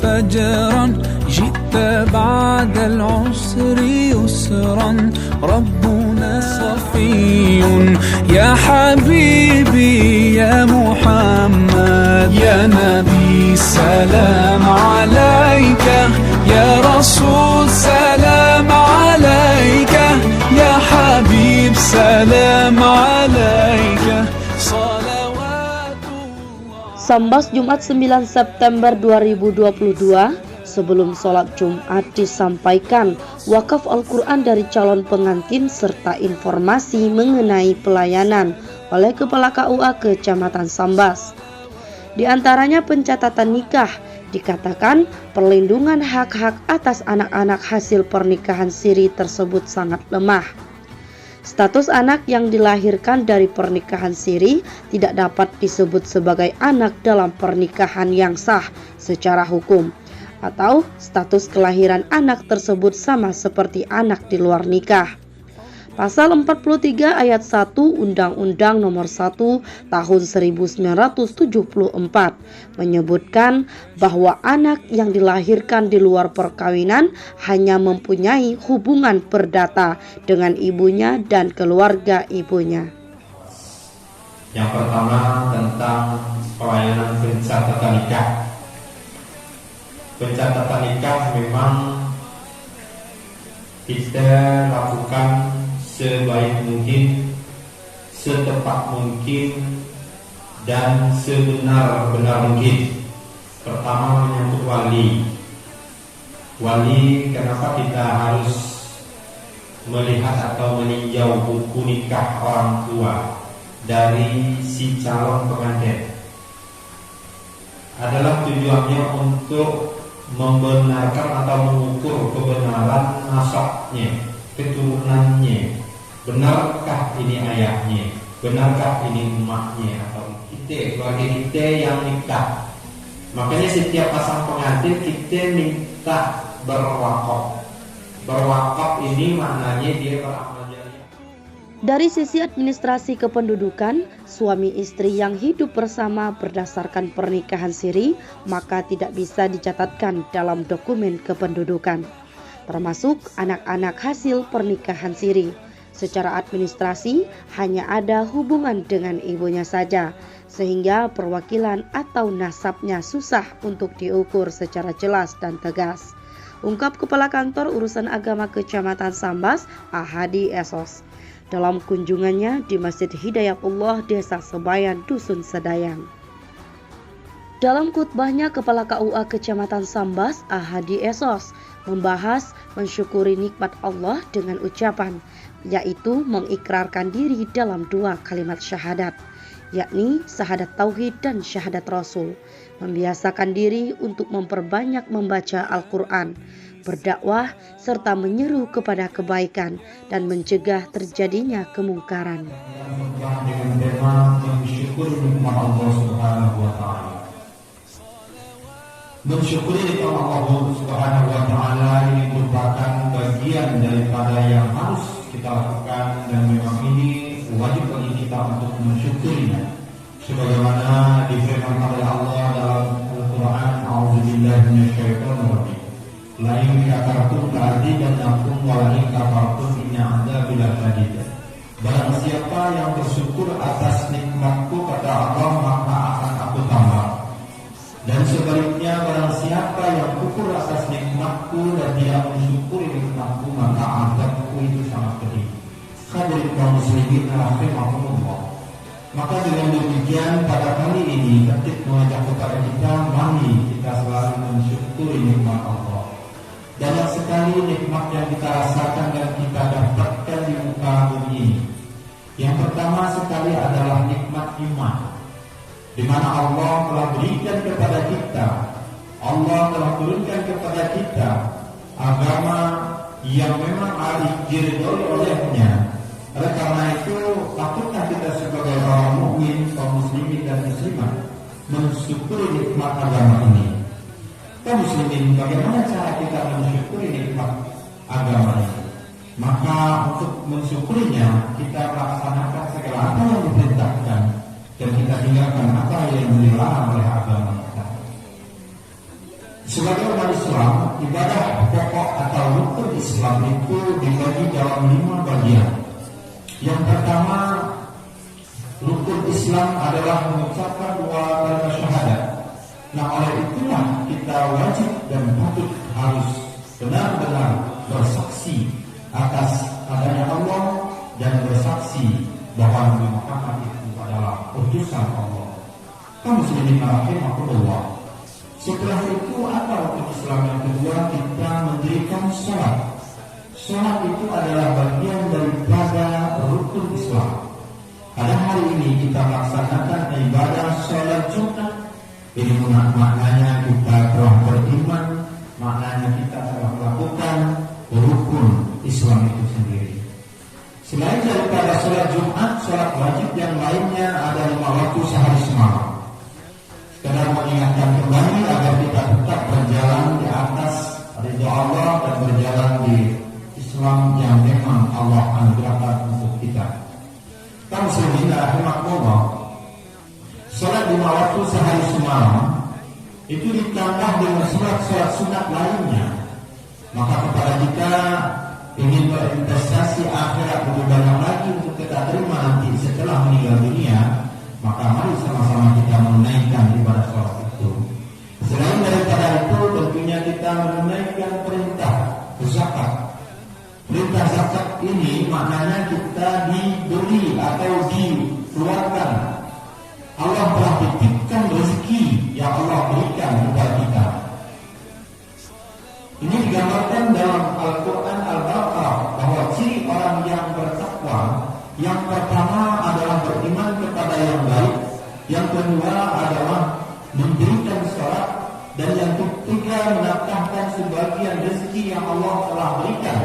فجرا جئت بعد العسر يسرا ربنا صفي يا حبيبي يا محمد يا نبي سلام عليك يا رسول سلام عليك يا حبيب سلام عليك صلوات الله. Sambas Jumat 9 September 2022. Sebelum sholat Jumat disampaikan wakaf Al-Quran dari calon pengantin serta informasi mengenai pelayanan oleh Kepala KUA Kecamatan Sambas. Di antaranya pencatatan nikah, dikatakan perlindungan hak-hak atas anak-anak hasil pernikahan siri tersebut sangat lemah. Status anak yang dilahirkan dari pernikahan siri tidak dapat disebut sebagai anak dalam pernikahan yang sah secara hukum, atau status kelahiran anak tersebut sama seperti anak di luar nikah. Pasal 43 ayat 1 Undang-Undang Nomor 1 Tahun 1974 menyebutkan bahwa anak yang dilahirkan di luar perkawinan hanya mempunyai hubungan perdata dengan ibunya dan keluarga ibunya. Yang pertama tentang pelayanan pencatatan nikah. Pencatatan nikah memang kita lakukan sebaik mungkin, setepat mungkin, dan sebenar-benar mungkin. Pertama menyangkut wali. Wali, kenapa kita harus melihat atau meninjau buku nikah orang tua dari si calon pengantin? Adalah tujuannya untuk membenarkan atau mengukur kebenaran nasabnya, keturunannya. Benarkah ini ayahnya? Benarkah ini emaknya? Atau kita, keluarga kita yang nikah. Makanya setiap pasang pengantin kita minta berwakaf. Berwakaf ini maknanya dia beramal jariah. Dari sisi administrasi kependudukan, suami istri yang hidup bersama berdasarkan pernikahan siri maka tidak bisa dicatatkan dalam dokumen kependudukan, termasuk anak-anak hasil pernikahan siri. Secara administrasi hanya ada hubungan dengan ibunya saja, sehingga perwakilan atau nasabnya susah untuk diukur secara jelas dan tegas, ungkap Kepala Kantor Urusan Agama Kecamatan Sambas, Ahadi Esos, dalam kunjungannya di Masjid Hidayatullah Desa Sebayan, Dusun Sedayang. Dalam khutbahnya, Kepala KUA Kecamatan Sambas, Ahadi Esos, membahas mensyukuri nikmat Allah dengan ucapan, yaitu mengikrarkan diri dalam 2 kalimat syahadat, yakni syahadat tauhid dan syahadat rasul, membiasakan diri untuk memperbanyak membaca Al-Quran, berdakwah, serta menyeru kepada kebaikan dan mencegah terjadinya kemungkaran. Dengan tema mensyukuri nikmat Allah Subhanahu wa Ta'ala. Mensyukuri nikmat Allah Subhanahu wa Ta'ala ini merupakan bagian daripada yang harus kita lakukan, dan memang ini wajib bagi kita untuk mensyukurinya. Sebagaimana difirmankan oleh Allah dalam Al-Quran, A'udzubillahi minasyaitonir rajim. La in syakartum la'azidannakum wa la in kafartum inna 'adzabi lasyadid. Barang siapa yang bersyukur atas nikmatku, kata Allah, maka akan aku tambah. Dan sebaliknya, barang siapa yang kufur atas nikmatku dan tidak mensyukuri nikmatku, maka azabku itu sangat pedih. Hadirin kaum muslimin rahimakumullah. Maka dengan demikian pada kali ini ketik mengajak kepada kita, mari kita selalu mensyukuri nikmat Allah. Banyak sekali nikmat yang kita rasakan dan kita dapatkan di muka bumi ini. Yang pertama sekali adalah nikmat iman, di mana Allah telah berikan kepada kita, Allah telah turunkan kepada kita agama yang memang diridhoi olehnya. Oleh karena itu, patutlah kita sebagai orang mukmin, kaum muslimin dan muslimat mensyukuri nikmat agama ini. Kaum muslimin, bagaimana cara kita mensyukuri nikmat agama ini? Maka untuk mensyukurinya, kita melaksanakan segala apa yang diperintahkan dan kita tinggalkan apa yang dilarang oleh agama kita. Sebagai umat Islam, ibadah pokok atau rukun Islam itu dibagi dalam 5 bagian. Yang pertama, rukun Islam adalah mengucapkan 2 kalimat syahadat. Nah, oleh itulah kita wajib dan patut harus benar-benar bersaksi atas adanya Allah dan bersaksi bahwa Nabi Muhammad itu adalah utusan Allah. Kaum muslimin rahimakumullah. Setelah itu apa rukun Islam yang kedua? Kita mendirikan sholat. Sholat itu adalah bagian daripada rukun Islam. Pada hari ini kita melaksanakan ibadah sholat Jumat. Ini maknanya kita telah beriman, maknanya kita telah melakukan rukun Islam itu sendiri. Selain daripada sholat Jumat, sholat wajib yang lainnya ada 5 waktu sehari semalam. Sekedar mengingatkan kembali agar kita tetap berjalan di atas ridha Allah dan berjalan di Islam yang memang Allah anugerahkan untuk kita. Kaum muslimin rahimakumullah, sholat 5 waktu sehari semalam itu ditambah dengan sholat sunat lainnya. Maka kepada kita ingin berinvestasi akhirat lebih banyak lagi untuk kita terima nanti setelah meninggal dunia, maka mari sama-sama kita menunaikan ibadah sholat itu. Selain daripada itu, tentunya kita menunaikan perintah zakat. Perintah zakat ini maknanya kita diberi atau dikeluarkan. Allah telah titipkan rezeki yang Allah berikan kepada kita. Ini digambarkan dalam Al-Quran Al-Baqarah bahwa ciri orang yang bertakwa yang pertama adalah beriman kepada yang baik, yang kedua adalah mendirikan sholat, dan yang ketiga menafkahkan sebagian rezeki yang Allah telah berikan,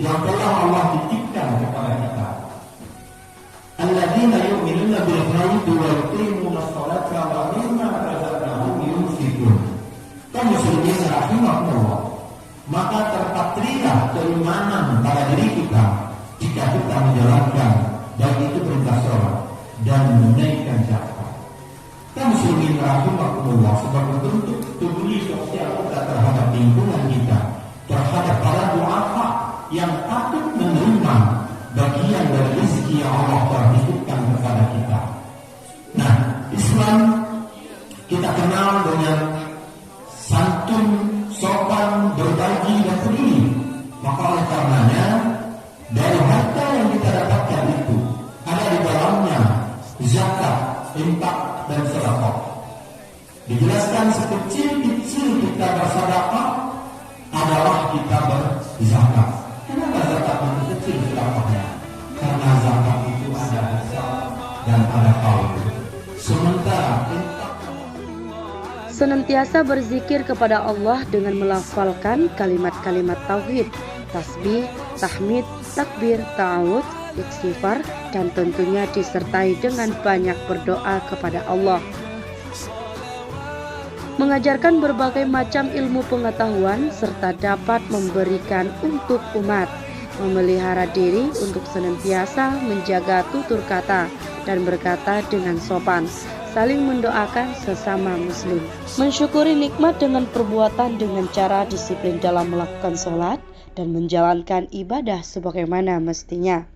yang telah Allah titipkan kepada kita. Alladzina yu'minuna bil ghaibi wa yuqimuna sholata wa mimma razaqnahum yunfiqun. Kaum muslimin rahimakumullah, maka terpatrilah keimanan pada diri kita jika kita menjalankan baik itu perintah sholat dan menunaikan zakat. Kaum muslimin rahimakumullah, sebagai bentuk peduli sosial kita terhadap lingkungan kita, terhadap para duafa yang patut menerima bagian dari rezeki yang Allah telah titipkan kepada kita. Nah, Islam kita kenal dengan santun, sopan, berbagi dan peduli. Maka oleh karenanya dari harta yang kita dapatkan itu ada di dalamnya zakat, infak dan sedekah. Dijelaskan sekecil-kecil kita bersedekah adalah kita berzakat. Kenapa zakat itu kecil sedekahnya? Karena zakat itu ada hisab dan ada qaul. Sementara infak senantiasa berzikir kepada Allah dengan melafalkan kalimat-kalimat tauhid, tasbih, tahmid, takbir, ta'awud, istighfar, dan tentunya disertai dengan banyak berdoa kepada Allah. Mengajarkan berbagai macam ilmu pengetahuan serta dapat memberikan untuk umat, memelihara diri untuk senantiasa menjaga tutur kata dan berkata dengan sopan, saling mendoakan sesama muslim, mensyukuri nikmat dengan perbuatan dengan cara disiplin dalam melakukan sholat dan menjalankan ibadah sebagaimana mestinya,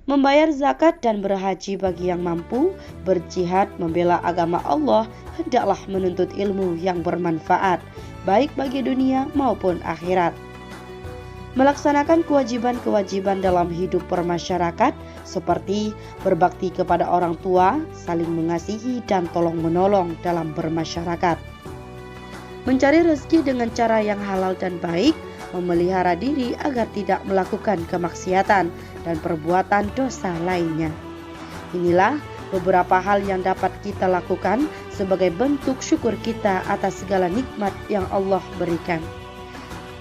membayar zakat dan berhaji bagi yang mampu, berjihad membela agama Allah, hendaklah menuntut ilmu yang bermanfaat baik bagi dunia maupun akhirat, melaksanakan kewajiban-kewajiban dalam hidup bermasyarakat seperti berbakti kepada orang tua, saling mengasihi dan tolong-menolong dalam bermasyarakat, mencari rezeki dengan cara yang halal dan baik, memelihara diri agar tidak melakukan kemaksiatan dan perbuatan dosa lainnya. Inilah beberapa hal yang dapat kita lakukan sebagai bentuk syukur kita atas segala nikmat yang Allah berikan.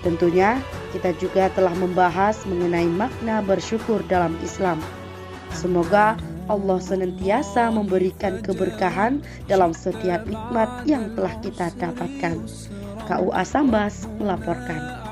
Tentunya kita juga telah membahas mengenai makna bersyukur dalam Islam. Semoga Allah senantiasa memberikan keberkahan dalam setiap nikmat yang telah kita dapatkan. KUA Sambas melaporkan.